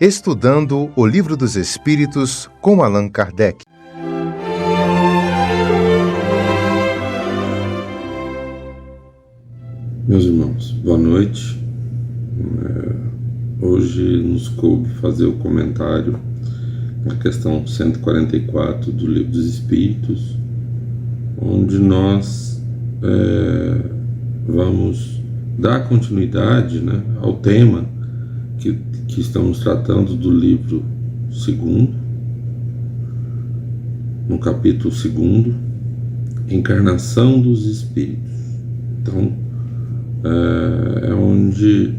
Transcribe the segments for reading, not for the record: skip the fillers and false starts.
Estudando o Livro dos Espíritos com Allan Kardec. Meus irmãos, boa noite. Hoje nos coube fazer o comentário na questão 144 do Livro dos Espíritos, onde nós vamos dar continuidade, ao tema que estamos tratando do livro 2º, no capítulo 2º, Encarnação dos Espíritos. Então, é onde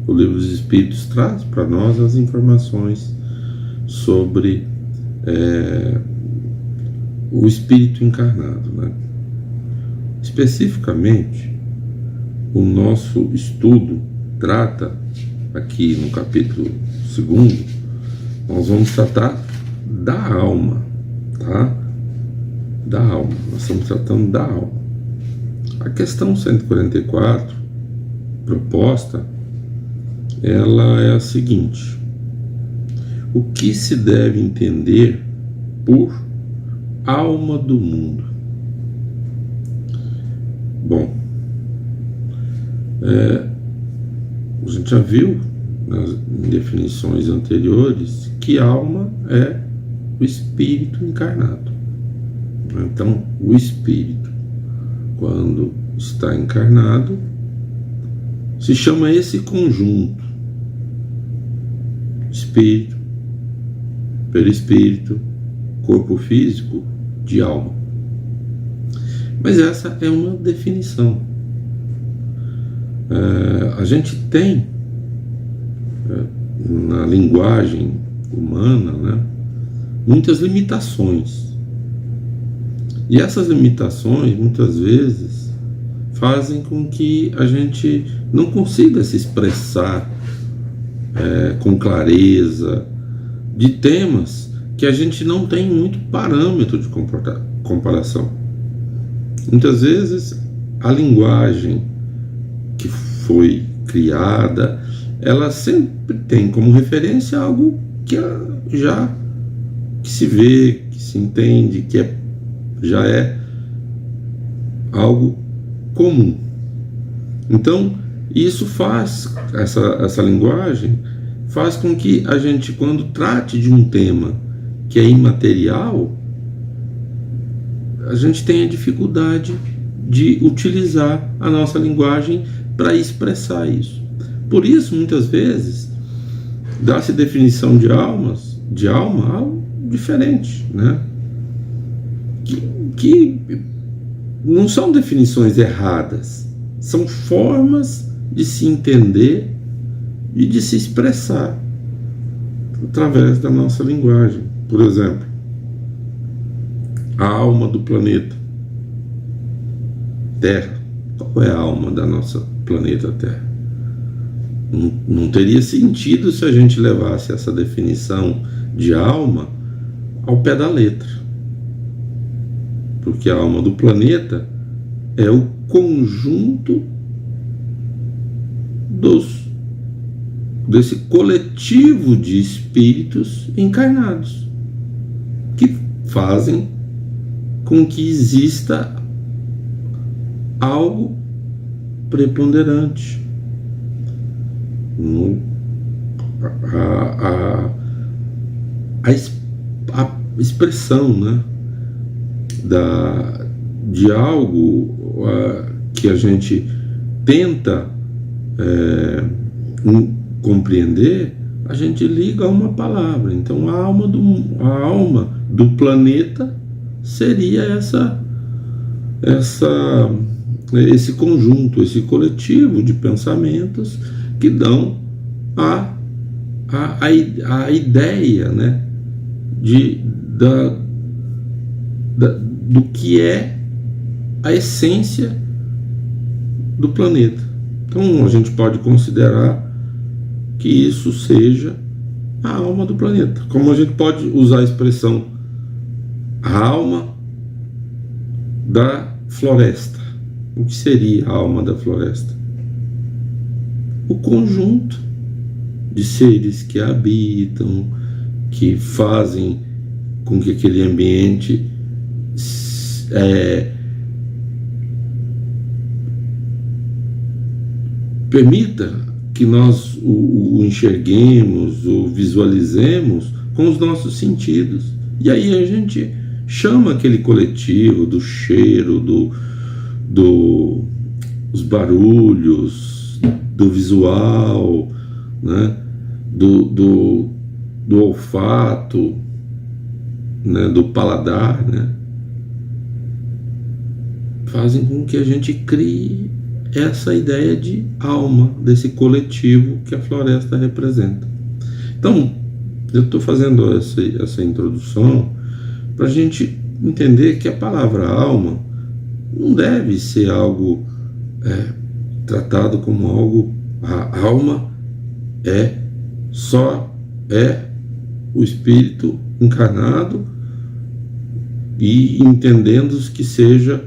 o Livro dos Espíritos traz para nós as informações sobre o espírito encarnado, Especificamente, o nosso estudo trata, aqui no capítulo 2º, nós vamos tratar da alma, Da alma, nós estamos tratando da alma. A questão 144, proposta, ela é a seguinte: o que se deve entender por alma do mundo? Bom, a gente já viu nas definições anteriores que alma é o espírito encarnado. Então, o espírito, quando está encarnado, se chama esse conjunto: espírito, perispírito, corpo físico, de alma. Mas essa é uma definição. A gente tem na linguagem humana, muitas limitações. E essas limitações, muitas vezes, fazem com que a gente não consiga se expressar com clareza de temas que a gente não tem muito parâmetro de comparação. Muitas vezes, a linguagem que foi criada, ela sempre tem como referência algo que se vê, que se entende, que já é algo comum. Então, isso faz, essa linguagem faz com que a gente, quando trate de um tema que é imaterial, a gente tenha dificuldade de utilizar a nossa linguagem para expressar isso. Por isso, muitas vezes, dá-se definição de alma algo diferente, que não são definições erradas, são formas de se entender e de se expressar através da nossa linguagem. Por exemplo, a alma do planeta Terra. Qual é a alma da nossa planeta Terra? Não teria sentido se a gente levasse essa definição de alma ao pé da letra, porque a alma do planeta é o conjunto desse coletivo de espíritos encarnados que fazem com que exista algo preponderante. A expressão de algo que a gente tenta compreender, a gente liga a uma palavra. Então, a alma do planeta seria esse conjunto, esse coletivo de pensamentos que dão a ideia, do que é a essência do planeta. Então, a gente pode considerar que isso seja a alma do planeta. Como a gente pode usar a expressão a alma da floresta. O que seria a alma da floresta? O conjunto de seres que habitam, que fazem com que aquele ambiente permita que nós o enxerguemos, o visualizemos com os nossos sentidos. E aí a gente chama aquele coletivo do cheiro, dos barulhos, do visual, né? do olfato, né? Do paladar, né? Fazem com que a gente crie essa ideia de alma, desse coletivo que a floresta representa. Então, eu estou fazendo essa introdução para a gente entender que a palavra alma não deve ser algo tratado como algo. A alma só o espírito encarnado, e entendendo que seja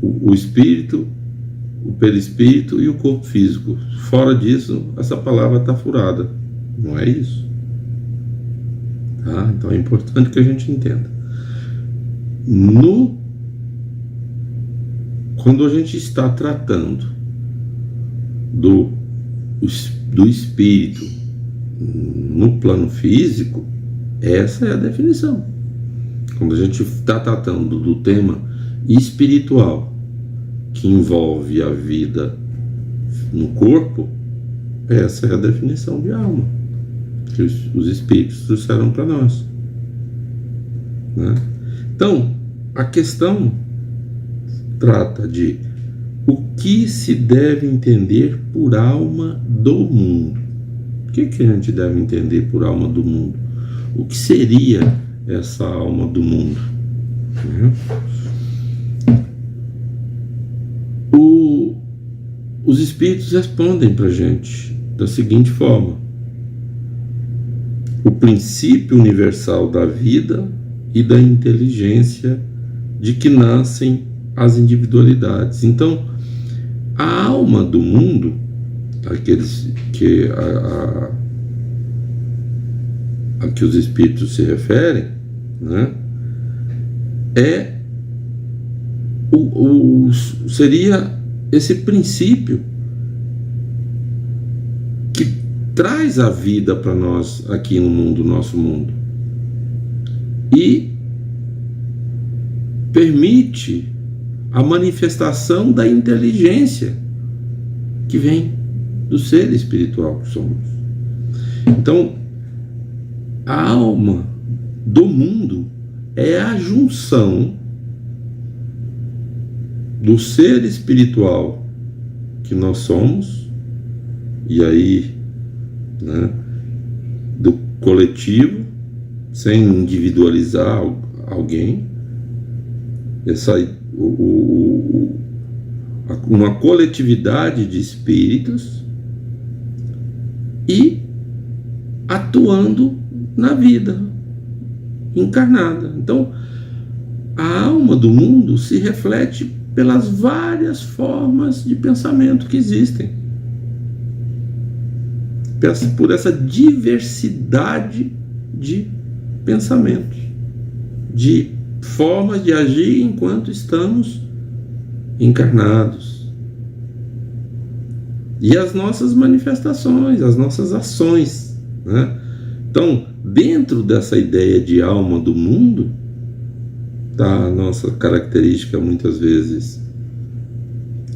o espírito, o perispírito e o corpo físico. Fora disso, essa palavra está furada. Não é isso. Tá? Então é importante que a gente entenda. Quando a gente está tratando do espírito no plano físico, essa é a definição. Quando a gente está tratando do tema espiritual, que envolve a vida no corpo, essa é a definição de alma que os espíritos trouxeram para nós, né? Então, a questão trata de o que se deve entender por alma do mundo. O que a gente deve entender por alma do mundo? O que seria essa alma do mundo? Os espíritos respondem para a gente da seguinte forma: o princípio universal da vida e da inteligência de que nascem as individualidades. Então, a alma do mundo, aqueles que a que os espíritos se referem, né, seria esse princípio que traz a vida para nós aqui no mundo, nosso mundo, e permite a manifestação da inteligência que vem do ser espiritual que somos. Então, a alma do mundo é a junção do ser espiritual que nós somos, e aí, né, do coletivo, sem individualizar alguém, uma coletividade de espíritos, e atuando na vida encarnada. Então, a alma do mundo se reflete pelas várias formas de pensamento que existem, por essa diversidade de pensamentos, de formas de agir enquanto estamos encarnados, e as nossas manifestações, as nossas ações, né? Então, dentro dessa ideia de alma do mundo, tá a nossa característica muitas vezes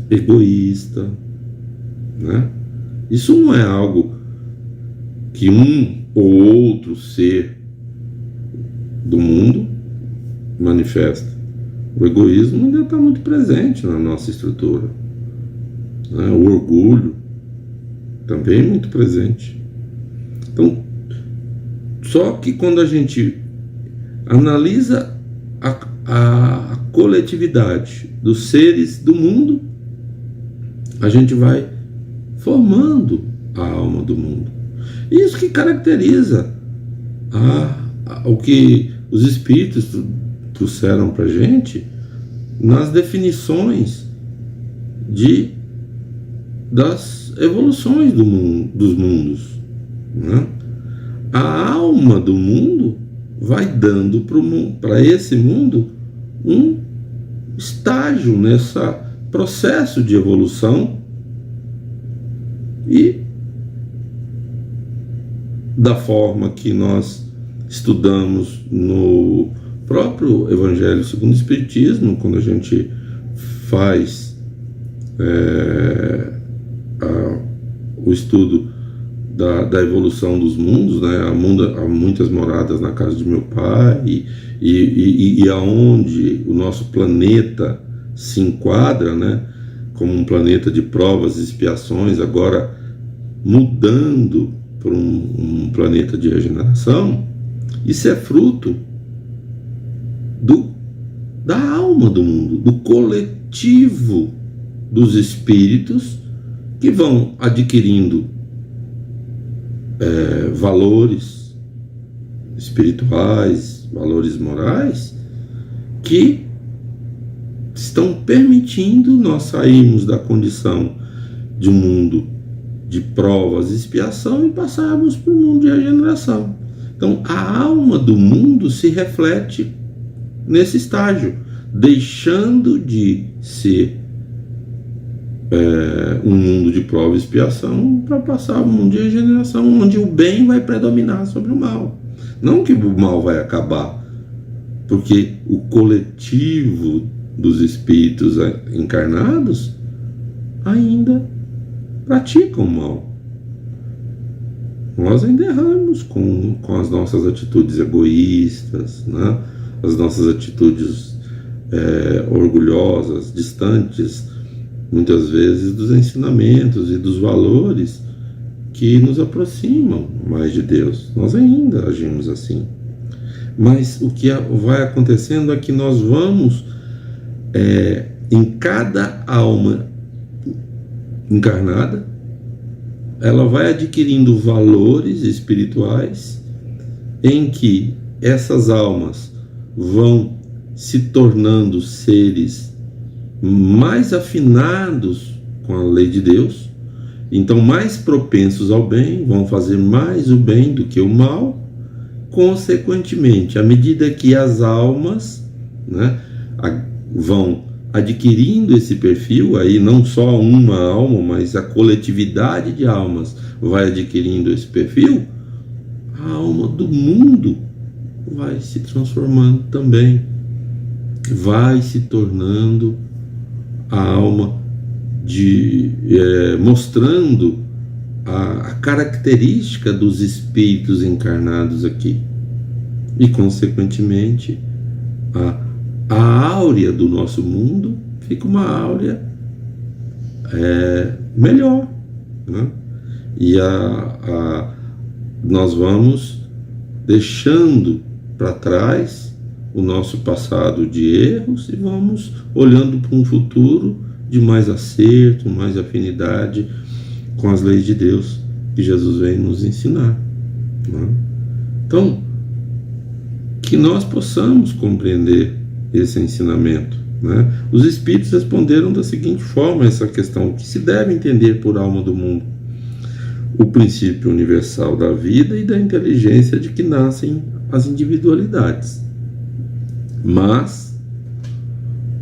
egoísta, né? Isso não é algo que um ou outro ser do mundo manifesta. O egoísmo ainda está muito presente na nossa estrutura, né? O orgulho também é muito presente. Então, só que quando a gente analisa a coletividade dos seres do mundo, a gente vai formando a alma do mundo. Isso que caracteriza o que os espíritos trouxeram para a gente nas definições de das evoluções dos mundos, né? A alma do mundo vai dando para esse mundo um estágio nesse processo de evolução, e da forma que nós estudamos no próprio Evangelho segundo o Espiritismo, quando a gente faz o estudo da evolução dos mundos, né? Há muitas moradas na casa de meu pai, e aonde o nosso planeta se enquadra, né? Como um planeta de provas e expiações, agora mudando para um planeta de regeneração. Isso é fruto da alma do mundo, do coletivo dos espíritos que vão adquirindo valores espirituais, valores morais, que estão permitindo nós sairmos da condição de um mundo de provas e expiação e passarmos para o mundo de regeneração. Então, a alma do mundo se reflete nesse estágio, deixando de ser um mundo de prova e expiação para passar um mundo de regeneração, onde o bem vai predominar sobre o mal. Não que o mal vai acabar, porque o coletivo dos espíritos encarnados ainda praticam o mal. Nós ainda erramos com as nossas atitudes egoístas, né? As nossas atitudes orgulhosas, distantes muitas vezes dos ensinamentos e dos valores que nos aproximam mais de Deus. Nós ainda agimos assim. Mas o que vai acontecendo é que nós vamos, em cada alma encarnada, ela vai adquirindo valores espirituais em que essas almas vão se tornando seres mais afinados com a lei de Deus, então mais propensos ao bem, vão fazer mais o bem do que o mal. Consequentemente, à medida que as almas, né, vão adquirindo esse perfil, aí não só uma alma, mas a coletividade de almas vai adquirindo esse perfil, a alma do mundo vai se transformando também, vai se tornando a alma mostrando a característica dos espíritos encarnados aqui, e consequentemente a áurea do nosso mundo fica uma áurea melhor, né? E nós vamos deixando para trás o nosso passado de erros e vamos olhando para um futuro de mais acerto, mais afinidade com as leis de Deus que Jesus vem nos ensinar, né? Então, que nós possamos compreender esse ensinamento, né? Os espíritos responderam da seguinte forma a essa questão: o que se deve entender por alma do mundo? O princípio universal da vida e da inteligência de que nascem as individualidades. Mas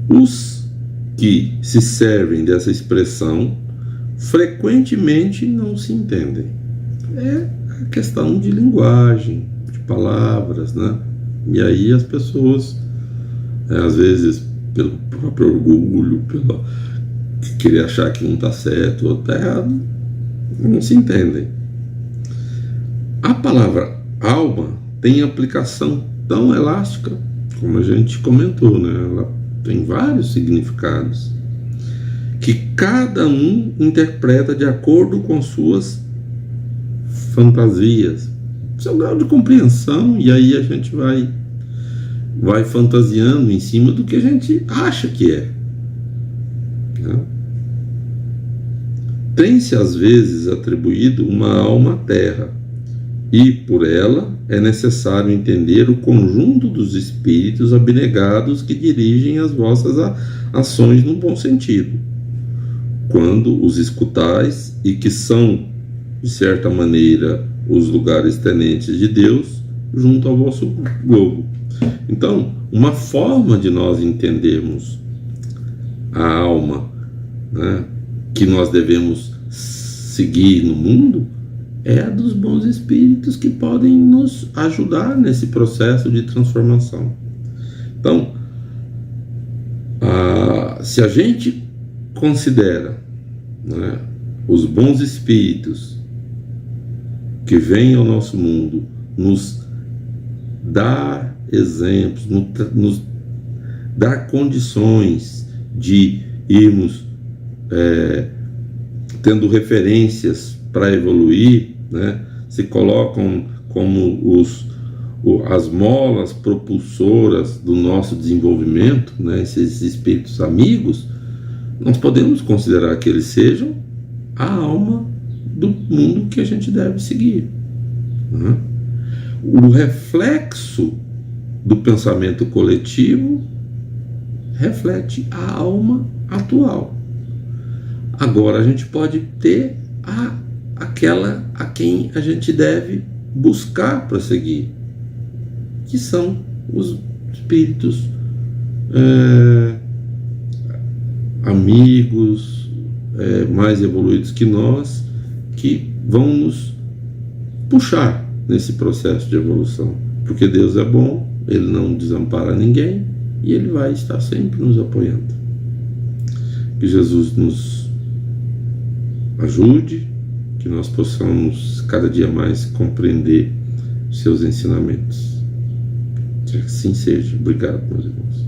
os que se servem dessa expressão frequentemente não se entendem. É a questão de linguagem, de palavras, né? E aí as pessoas, às vezes pelo próprio orgulho, pelo querer achar que um está certo ou está errado, não se entendem. A palavra alma tem aplicação tão elástica, como a gente comentou, né? Ela tem vários significados que cada um interpreta de acordo com suas fantasias, seu grau de compreensão, e aí a gente vai fantasiando em cima do que a gente acha que é, né? Tem-se às vezes atribuído uma alma à terra, e por ela é necessário entender o conjunto dos espíritos abnegados que dirigem as vossas ações no bom sentido. quando os escutais, e que são, de certa maneira, os lugares tenentes de Deus, junto ao vosso globo. Então, uma forma de nós entendermos a alma, né, que nós devemos seguir no mundo, é a dos bons espíritos que podem nos ajudar nesse processo de transformação. Então, se a gente considera, né, os bons espíritos que vêm ao nosso mundo nos dar exemplos, nos dar condições de irmos tendo referências para evoluir, né, se colocam como as molas propulsoras do nosso desenvolvimento, né, esses espíritos amigos, nós podemos considerar que eles sejam a alma do mundo que a gente deve seguir, né? O reflexo do pensamento coletivo reflete a alma atual. Agora a gente pode ter aquela a quem a gente deve buscar para seguir, que são os espíritos amigos, mais evoluídos que nós, que vão nos puxar nesse processo de evolução, porque Deus é bom, Ele não desampara ninguém e Ele vai estar sempre nos apoiando. Que Jesus nos ajude, que nós possamos cada dia mais compreender seus ensinamentos. Que assim seja. Obrigado, meus irmãos.